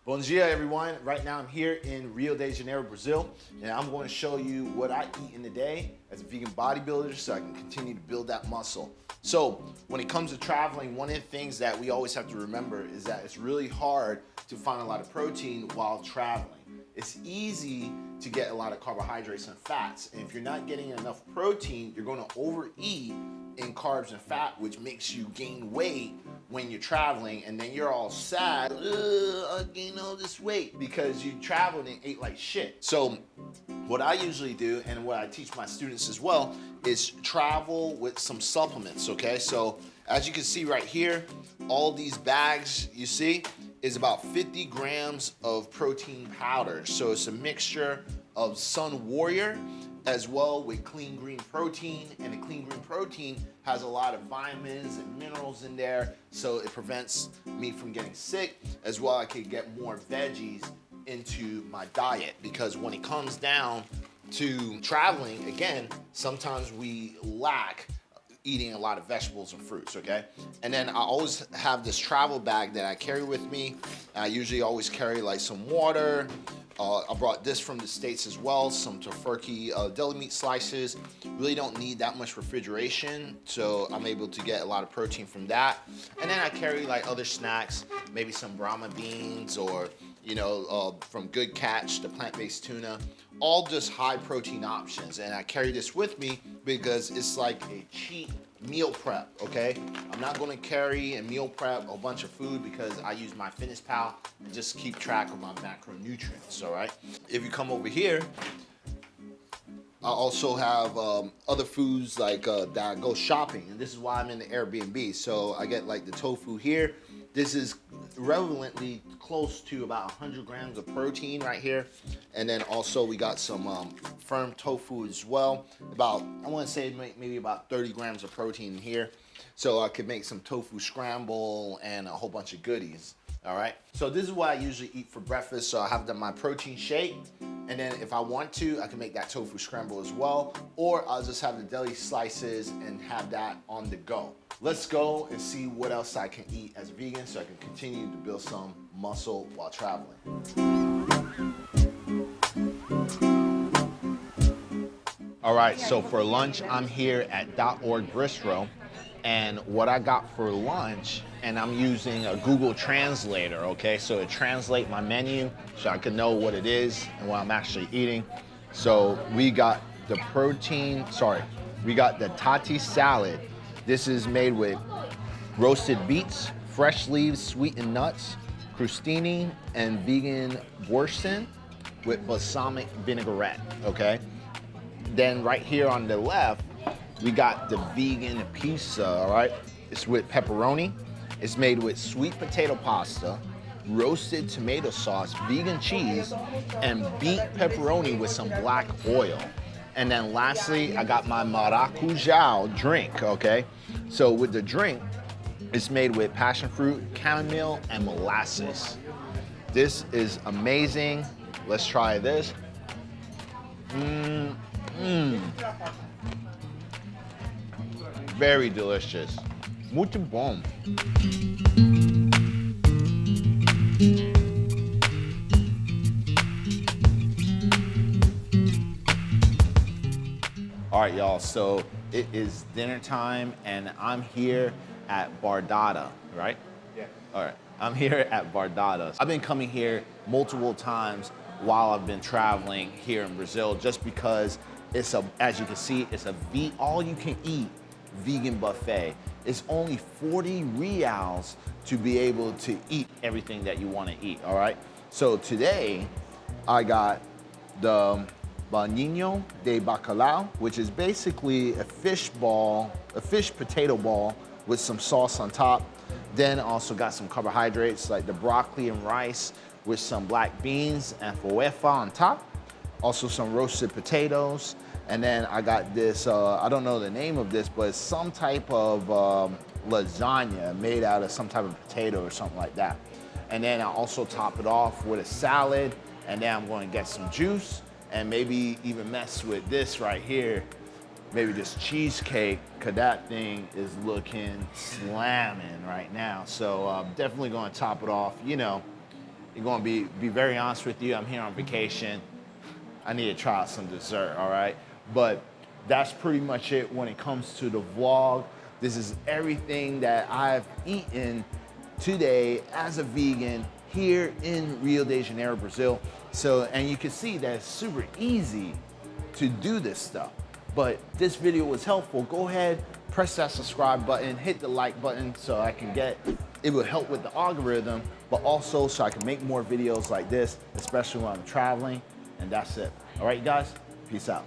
Bom dia, everyone. Right now I'm here in Rio De Janeiro, Brazil, and I'm going to show you what I eat in a day as a vegan bodybuilder so I can continue to build that muscle. So when it comes to traveling, one of the things that we always have to remember is that it's really hard to find a lot of protein while traveling. It's easy to get a lot of carbohydrates and fats, and if you're not getting enough protein, you're going to overeat in carbs and fat, which makes you gain weight when you're traveling, and then you're all sad, I gained all this weight because you traveled and ate like shit. So what I usually do, and what I teach my students as well, is travel with some supplements, okay? So as you can see right here, all these bags you see is about 50 grams of protein powder. So it's a mixture of Sun Warrior as well with clean green protein, and the clean green protein has a lot of vitamins and minerals in there, so it prevents me from getting sick. As well, I could get more veggies into my diet, because when it comes down to traveling, again, sometimes we lack eating a lot of vegetables and fruits, okay? And then I always have this travel bag that I carry with me. I usually always carry like some water. I brought this from the States as well, some tofurkey deli meat slices. Really don't need that much refrigeration, so I'm able to get a lot of protein from that. And then I carry like other snacks, maybe some Brahma beans, or from Good Catch, the plant-based tuna, all just high protein options. And I carry this with me because it's like a cheap meal prep, okay? I'm not gonna carry and meal prep a bunch of food because I use MyFitnessPal and just keep track of my macronutrients, all right? If you come over here, I also have other foods like that I go shopping, and this is why I'm in the Airbnb. So I get like the tofu here. This is relevantly close to about 100 grams of protein right here. And then also we got some firm tofu as well. About, I wanna say maybe about 30 grams of protein in here. So I could make some tofu scramble and a whole bunch of goodies, all right? So this is what I usually eat for breakfast. So I have my protein shake. And then if I want to, I can make that tofu scramble as well, or I'll just have the deli slices and have that on the go. Let's go and see what else I can eat as a vegan so I can continue to build some muscle while traveling. All right, so for lunch, I'm here at .org Bistro, and what I got for lunch, and I'm using a Google Translator, okay? So it translates my menu so I can know what it is and what I'm actually eating. So we got the we got the tati salad. This is made with roasted beets, fresh leaves, sweetened nuts, crostini, and vegan boursin with balsamic vinaigrette, okay? Then right here on the left, we got the vegan pizza, all right? It's with pepperoni. It's made with sweet potato pasta, roasted tomato sauce, vegan cheese, and beet pepperoni with some black oil. And then lastly, I got my maracujá drink, okay? So with the drink, it's made with passion fruit, chamomile, and molasses. This is amazing. Let's try this. Very delicious. Muito bom. All right, y'all, so it is dinner time, and I'm here at Bardada, right? Yeah. All right, I'm here at Bardada. I've been coming here multiple times while I've been traveling here in Brazil, just because it's as you can see, it's a all-you-can-eat vegan buffet. It's only 40 reals to be able to eat everything that you want to eat, all right? So today, I got the Baninho de Bacalhau, which is basically a fish potato ball with some sauce on top. Then also got some carbohydrates like the broccoli and rice with some black beans and feijoa on top. Also some roasted potatoes. And then I got this, I don't know the name of this, but it's some type of lasagna made out of some type of potato or something like that. And then I also top it off with a salad, and then I'm going to get some juice and maybe even mess with this right here, maybe this cheesecake, cause that thing is looking slamming right now. So I'm definitely going to top it off, You're gonna be very honest with you. I'm here on vacation. I need to try out some dessert, all right? But that's pretty much it when it comes to the vlog. This is everything that I've eaten today as a vegan here in Rio de Janeiro, Brazil. So, and you can see that it's super easy to do this stuff. But this video was helpful. Go ahead, press that subscribe button, hit the like button so I can it will help with the algorithm, but also so I can make more videos like this, especially when I'm traveling. And that's it. All right, guys, peace out.